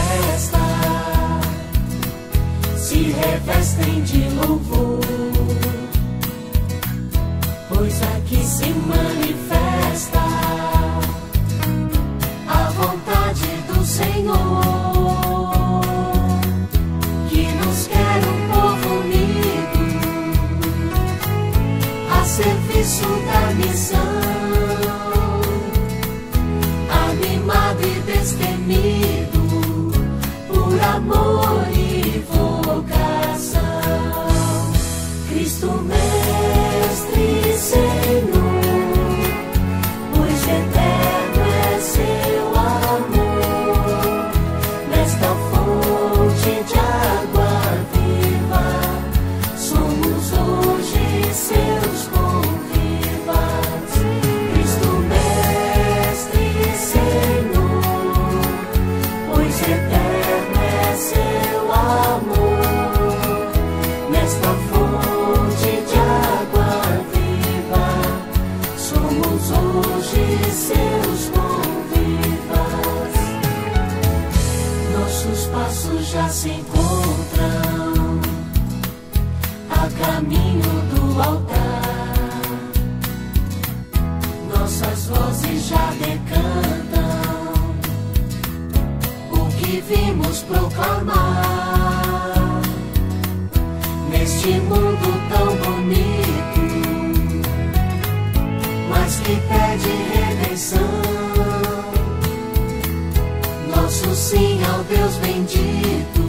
festa, se revestem de louvor, pois aqui se manifesta a vontade do Senhor, que nos quer um povo unido, a serviço da missão, animado e destemido por amor e vocação. Cristo Mestre e Senhor, pois eterno é seu amor, nesta fonte de água viva, somos hoje seus convidados. Cristo Mestre e Senhor, pois eterno é seu amor, nesta fonte de água viva, somos hoje seus convidados. Nossos passos já se encontram a caminho do altar, nossas vozes já decantam o que vimos proclamar neste mundo tão bonito, mas que pede redenção. Nosso sim ao Deus bendito,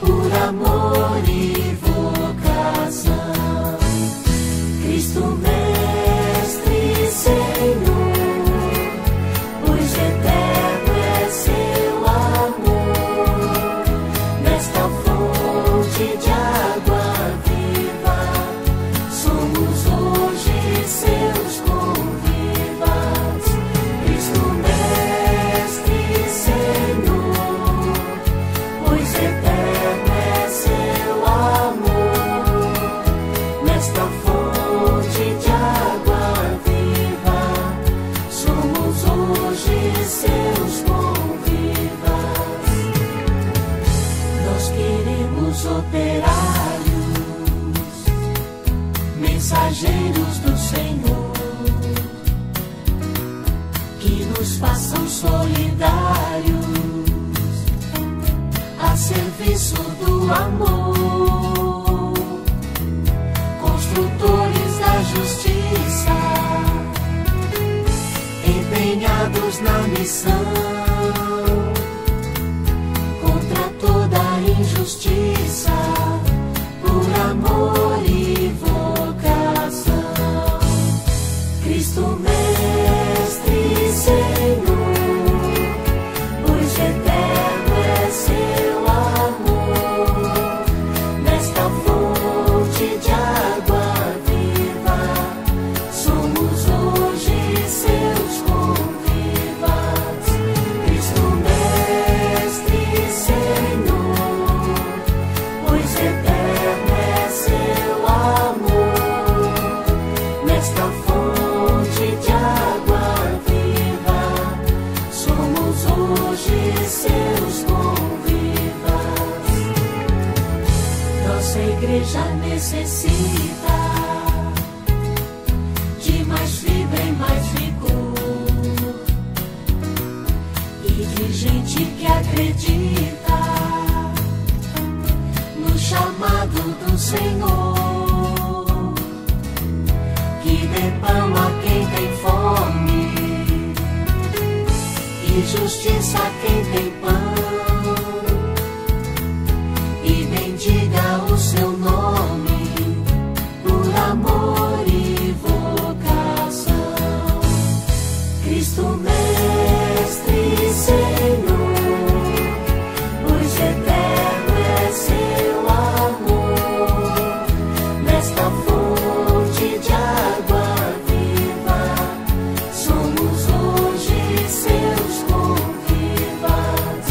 por amor e vocação. Cristo Mestre e Senhor, pois eterno é seu amor, nesta fonte de água viva, somos hoje seus convidados. Cristo Mestre e Senhor, pois eterno é seu amor, nesta fonte de água viva, somos hoje seus convidados. Nós queremos operários, mensageiros do Senhor, que nos façam solidários a serviço do amor, construtores da justiça, empenhados na missão, contra toda injustiça, por amor e vocação. Cristo Mestre e Senhor, pois eterno é seu amor, nesta fonte de água viva, somos hoje seus convidados. Cristo Mestre e Senhor, pois eterno é seu amor, nesta fonte de água viva, somos hoje seus convidados. Nossa igreja necessita de mais fibra e mais vigor, e de gente que acredita no chamado do Senhor, que dê pão a quem tem fome e justiça a quem tem pão, e bendiga o seu nome por amor e vocação. Cristo Mestre e Senhor, pois eterno é seu amor, nesta fonte de água viva, somos hoje seus convidados.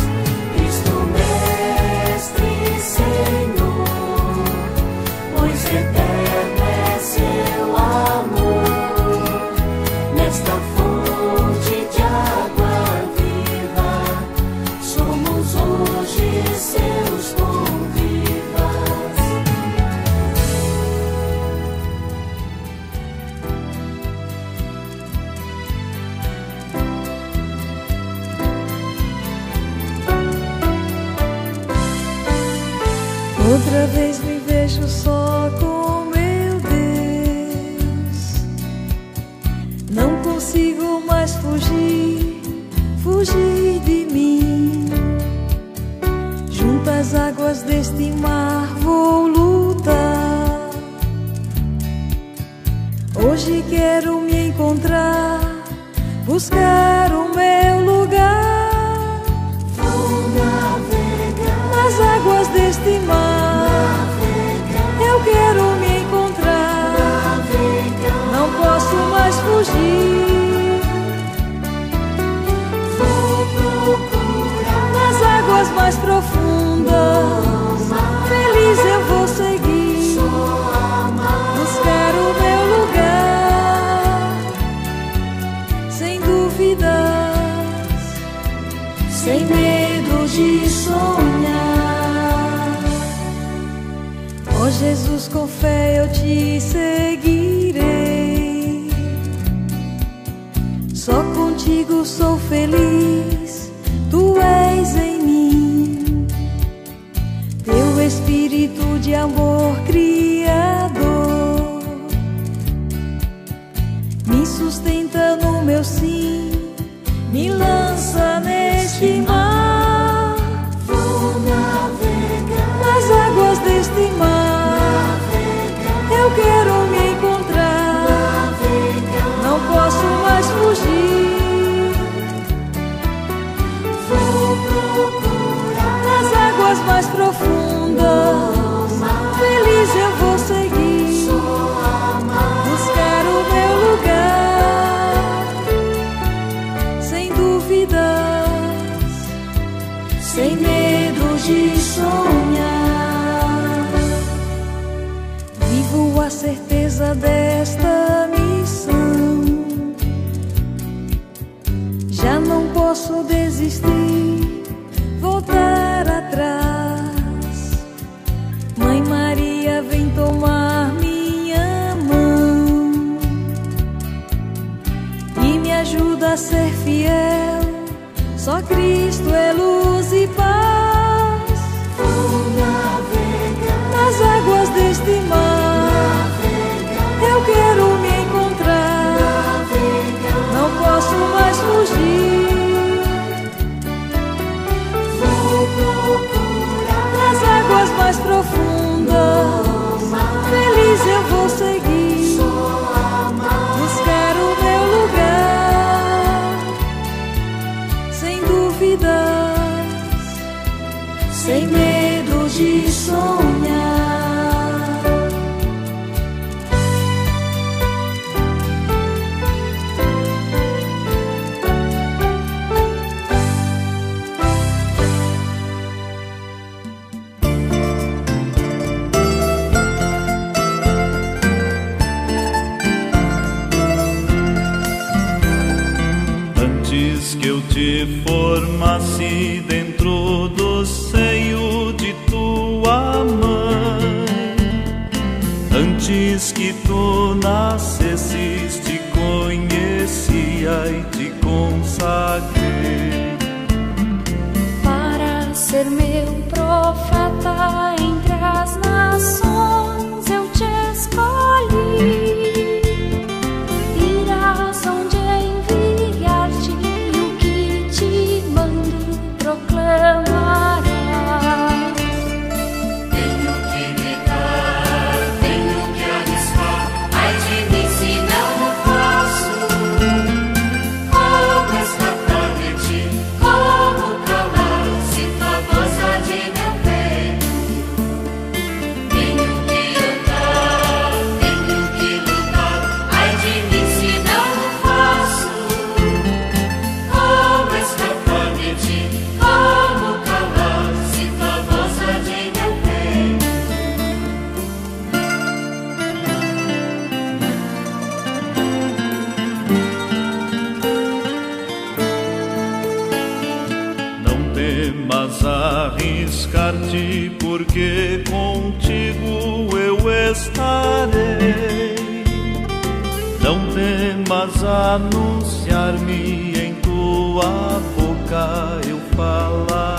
Outra vez me vejo só com meu Deus. Não consigo mais fugir de mim. Junto às águas deste mar vou lutar. Hoje quero me encontrar, buscar o meu lugar. Vou navegar nas águas deste mar. Eu quero me encontrar. Não posso mais fugir. Vou procurar nas águas mais profundas. Feliz eu vou seguir, buscar o meu lugar. Sem dúvidas, sem medo de sonhar. Ó Jesus, com fé eu te seguirei. Só contigo sou feliz, tu és em mim. Teu espírito de amor criador me sustenta no meu sim, me lança neste mar. Vou navegar Nas águas deste mar, eu quero me encontrar. Não posso mais fugir. Vou procurar Nas águas mais profundas, feliz eu vou seguir, buscar o meu lugar. Sem dúvidas, sem medo de sonhar. Vivo a certeza desta missão. Já não posso desistir, voltar atrás. Mãe Maria, vem tomar minha mão e me ajuda a ser fiel. Só Cristo é luz e paz. Vou navegar Nas águas deste mar, eu quero me encontrar. Não posso mais fugir. Vou procurar Nas águas mais profundas, feliz eu vou seguir, buscar o meu lugar. Sem dúvidas, sem medo de sonhar. Antes que eu te formasse dentro do seio de tua mãe, antes que tu nascesses, te conhecia e te consagrei para ser meu profeta entre as nações. Eu te escolhi. Irás onde enviar-te, e o que te mando proclamarás. Tenho que me dar, tenho que arriscar. Ai de mim se não o faço. Como escapar de ti? Como calar se tua voz há de meu peito? Tenho que andar, tenho que lutar. Ai de mim se não o faço. Como escapar de ti? Como calar se tua voz há de meu peito? Não temas arriscar-te, porque contigo eu estarei. Não temas anunciar-me, em tua boca eu falarei.